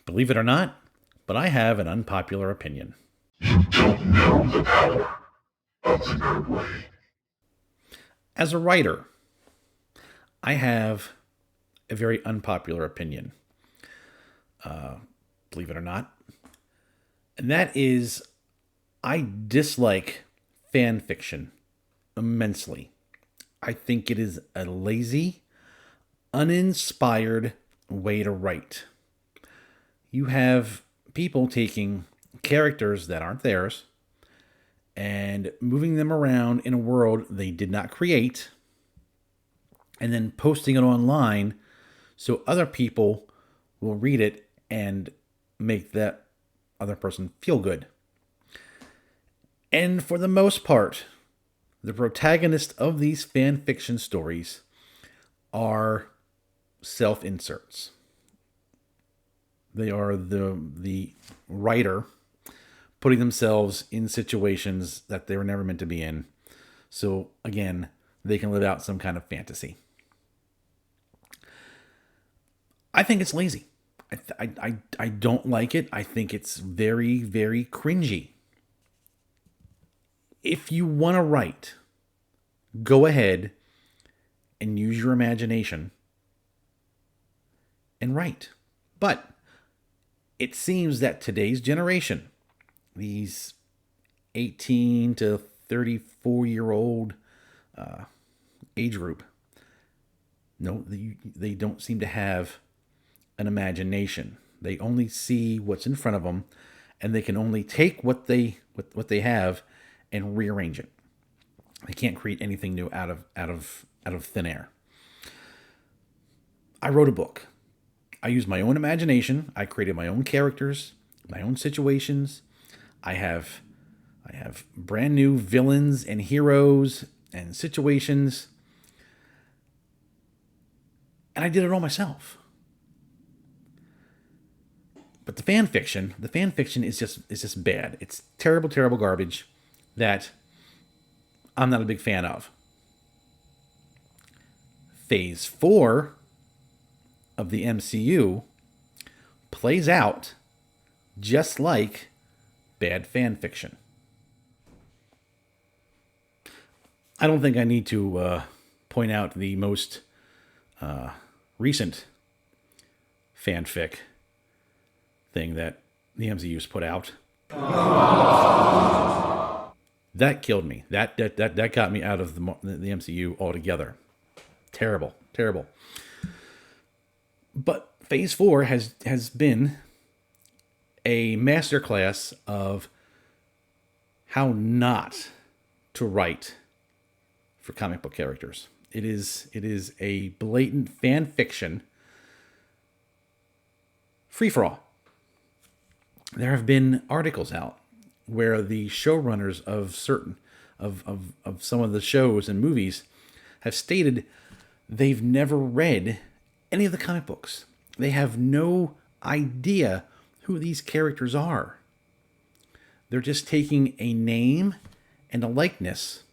Believe it or not, but I have an unpopular opinion. You don't know the power of the nerd way. As a writer, I have a very unpopular opinion, believe it or not. And that is, I dislike fan fiction immensely. I think it is a lazy, uninspired way to write. You have people taking characters that aren't theirs and moving them around in a world they did not create and then posting it online so other people will read it and make that other person feel good. And for the most part, the protagonists of these fan fiction stories are self inserts. They are the writer putting themselves in situations that they were never meant to be in. So again, they can live out some kind of fantasy. I think it's lazy. I don't like it. I think it's very, very cringy. If you want to write, go ahead and use your imagination and write. But it seems that today's generation, these 18 to 34-year-old age group, no, they don't seem to have an imagination. They only see what's in front of them, and they can only take what they have and rearrange it. They can't create anything new out of thin air. I wrote a book. I used my own imagination. I created my own characters, my own situations. I have brand new villains and heroes and situations. And I did it all myself. But the fan fiction is just bad. It's terrible, terrible garbage that I'm not a big fan of. Phase 4 of the MCU plays out just like bad fan fiction. I don't think I need to point out the most recent fanfic thing that the MCU's put out. That killed me. That got me out of the MCU altogether. Terrible, terrible. But Phase 4 has been a masterclass of how not to write for comic book characters. It is a blatant fan fiction free for all. There have been articles out where the showrunners of certain of some of the shows and movies have stated they've never read any of the comic books. They have no idea who these characters are. They're just taking a name and a likeness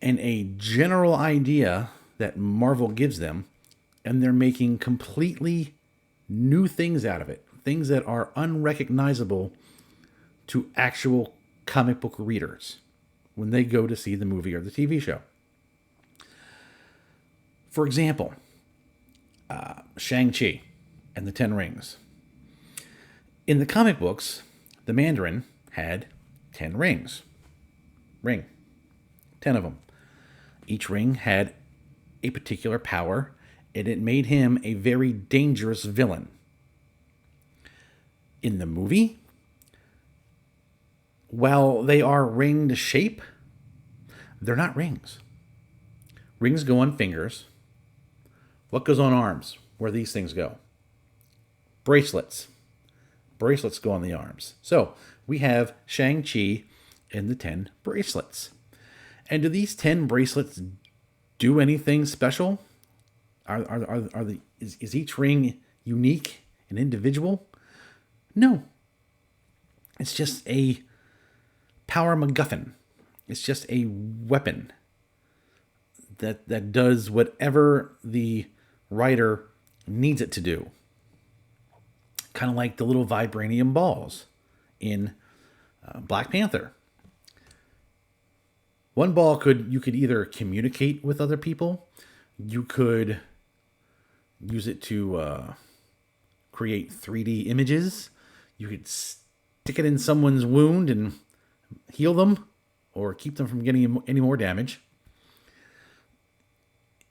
and a general idea that Marvel gives them, and they're making completely new things out of it. Things that are unrecognizable to actual comic book readers when they go to see the movie or the TV show. For example, Shang-Chi and the Ten Rings. In the comic books, the Mandarin had 10 rings. 10 of them. Each ring had a particular power, and it made him a very dangerous villain. In the movie, while they are ringed shape, they're not rings. Rings go on fingers. What goes on arms? Where these things go? Bracelets. Bracelets go on the arms. So we have Shang-Chi and the 10 bracelets. And do these 10 bracelets do anything special? Is each ring unique and individual? No. It's just a power MacGuffin. It's just a weapon that does whatever the writer needs it to do. kind of like the little vibranium balls in Black Panther. One ball you could either communicate with other people, you could use it to create 3D images, you could stick it in someone's wound and heal them, or keep them from getting any more damage.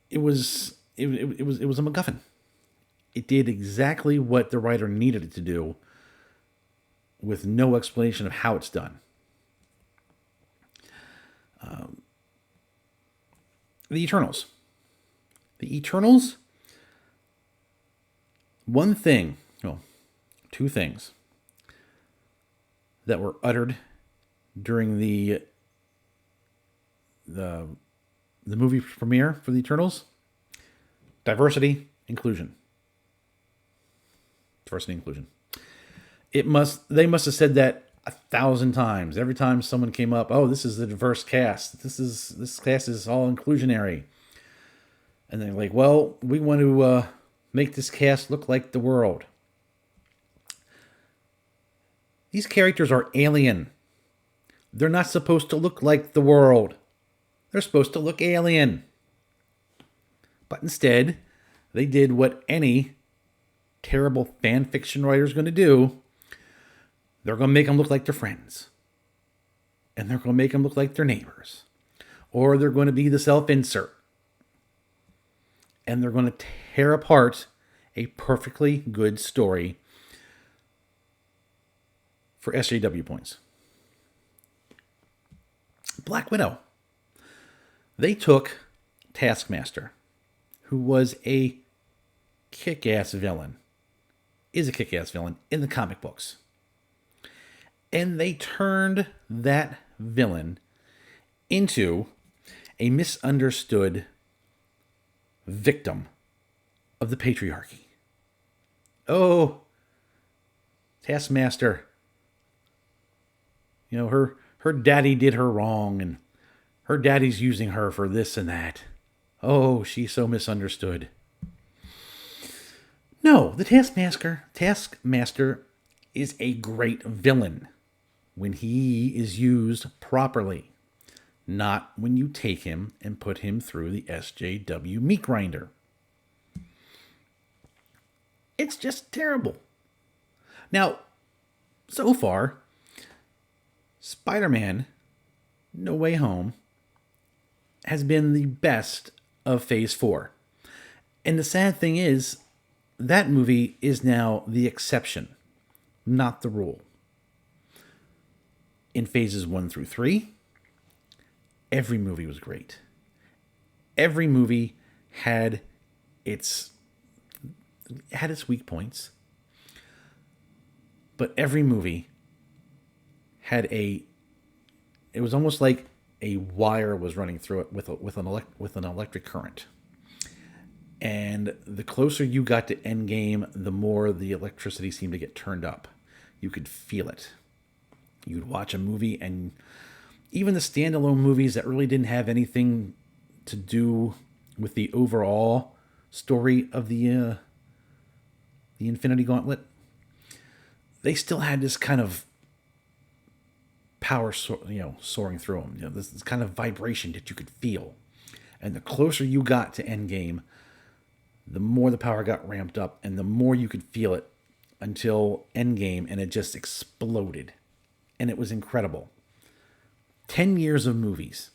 It was a MacGuffin. It did exactly what the writer needed it to do, with no explanation of how it's done. The Eternals. The Eternals. Two things that were uttered during the movie premiere for the Eternals: diversity, inclusion. Diversity, inclusion. They must have said that 1,000 times. Every time someone came up, oh, this is the diverse cast. This cast is all inclusionary. And they're like, well, we want to make this cast look like the world. These characters are alien. They're not supposed to look like the world. They're supposed to look alien. But instead, they did what any terrible fan fiction writer is going to do. They're going to make them look like their friends. And they're going to make them look like their neighbors. Or they're going to be the self-insert. And they're going to tear apart a perfectly good story for SJW points. Black Widow. They took Taskmaster, who was a kick-ass villain, is a kick-ass villain in the comic books. And they turned that villain into a misunderstood victim of the patriarchy. Oh, Taskmaster. You know, her daddy did her wrong, and her daddy's using her for this and that. Oh, she's so misunderstood. No, the Taskmaster is a great villain when he is used properly, not when you take him and put him through the SJW meat grinder. It's just terrible. Now, so far, Spider-Man No Way Home has been the best of Phase 4. And the sad thing is, that movie is now the exception, not the rule. In Phases 1 through 3, every movie was great. Every movie had its weak points. But every movie had it was almost like a wire was running through it with an electric current. And the closer you got to Endgame, the more the electricity seemed to get turned up. You could feel it. You'd watch a movie, and even the standalone movies that really didn't have anything to do with the overall story of the Infinity Gauntlet, they still had this kind of power, soaring through them. This kind of vibration that you could feel. And the closer you got to Endgame, the more the power got ramped up, and the more you could feel it until Endgame, and it just exploded. And it was incredible. 10 years of movies.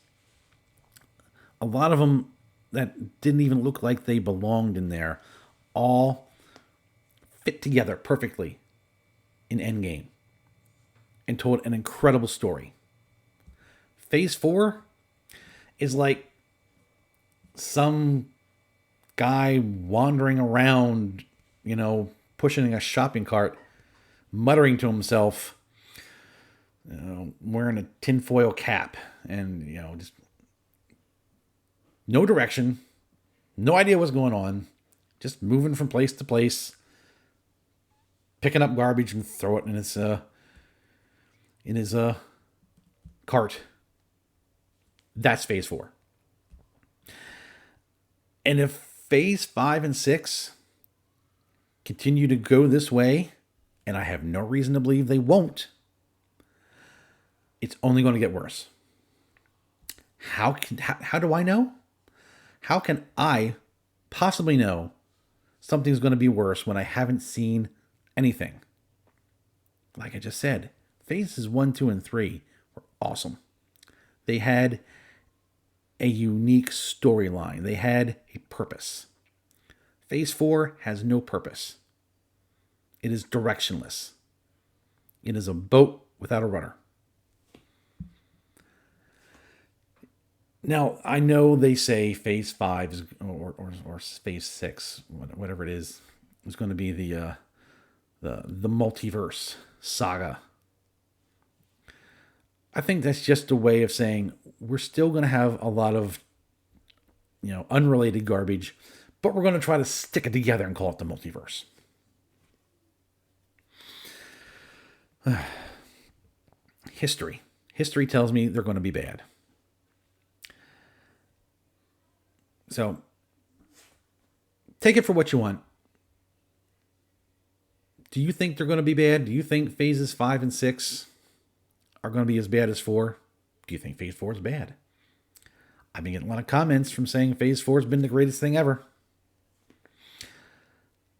A lot of them that didn't even look like they belonged in there, all fit together perfectly in Endgame and told an incredible story. Phase 4 is like some guy wandering around, pushing a shopping cart, muttering to himself, wearing a tinfoil cap, and, just no direction, no idea what's going on, just moving from place to place, picking up garbage and throw it in his cart. That's Phase 4. And if Phase 5 and 6 continue to go this way, and I have no reason to believe they won't, it's only going to get worse. How do I know? How can I possibly know something's going to be worse when I haven't seen anything? Like I just said, phases 1, 2, and 3 were awesome. They had a unique storyline. They had a purpose. Phase 4 has no purpose. It is directionless. It is a boat without a rudder. Now, I know they say Phase 5 is, or Phase 6, whatever it is going to be the multiverse saga. I think that's just a way of saying we're still going to have a lot of, unrelated garbage, but we're going to try to stick it together and call it the multiverse. History tells me they're going to be bad. So take it for what you want. Do you think they're going to be bad? Do you think phases 5 and 6 are going to be as bad as 4? Do you think phase 4 is bad? I've been getting a lot of comments from saying phase 4 has been the greatest thing ever.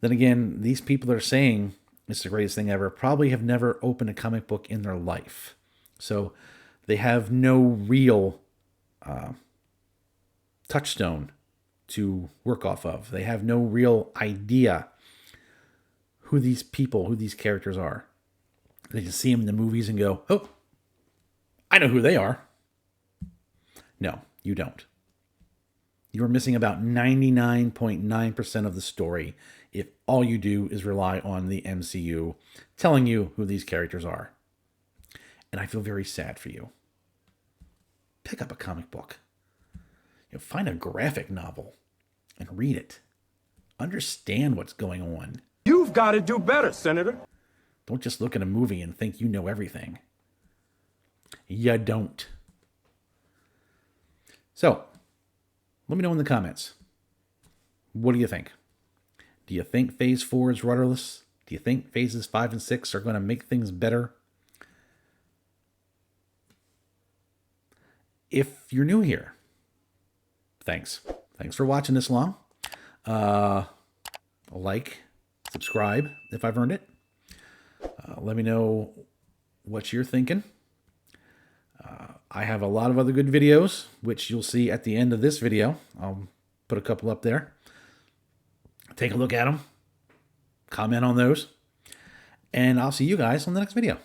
Then again, these people that are saying it's the greatest thing ever probably have never opened a comic book in their life. So they have no real touchstone to work off of. They have no real idea who these characters are. They just see them in the movies and go, oh, I know who they are. No, you don't. You're missing about 99.9% of the story if all you do is rely on the MCU telling you who these characters are. And I feel very sad for you. Pick up a comic book. Find a graphic novel and read it. Understand what's going on. You've got to do better, Senator. Don't just look at a movie and think you know everything. You don't. So, let me know in the comments. What do you think? Do you think Phase 4 is rudderless? Do you think Phases 5 and 6 are going to make things better? If you're new here, thanks. Thanks for watching this long. Like, subscribe if I've earned it. Let me know what you're thinking. I have a lot of other good videos, which you'll see at the end of this video. I'll put a couple up there. Take a look at them. Comment on those. And I'll see you guys on the next video.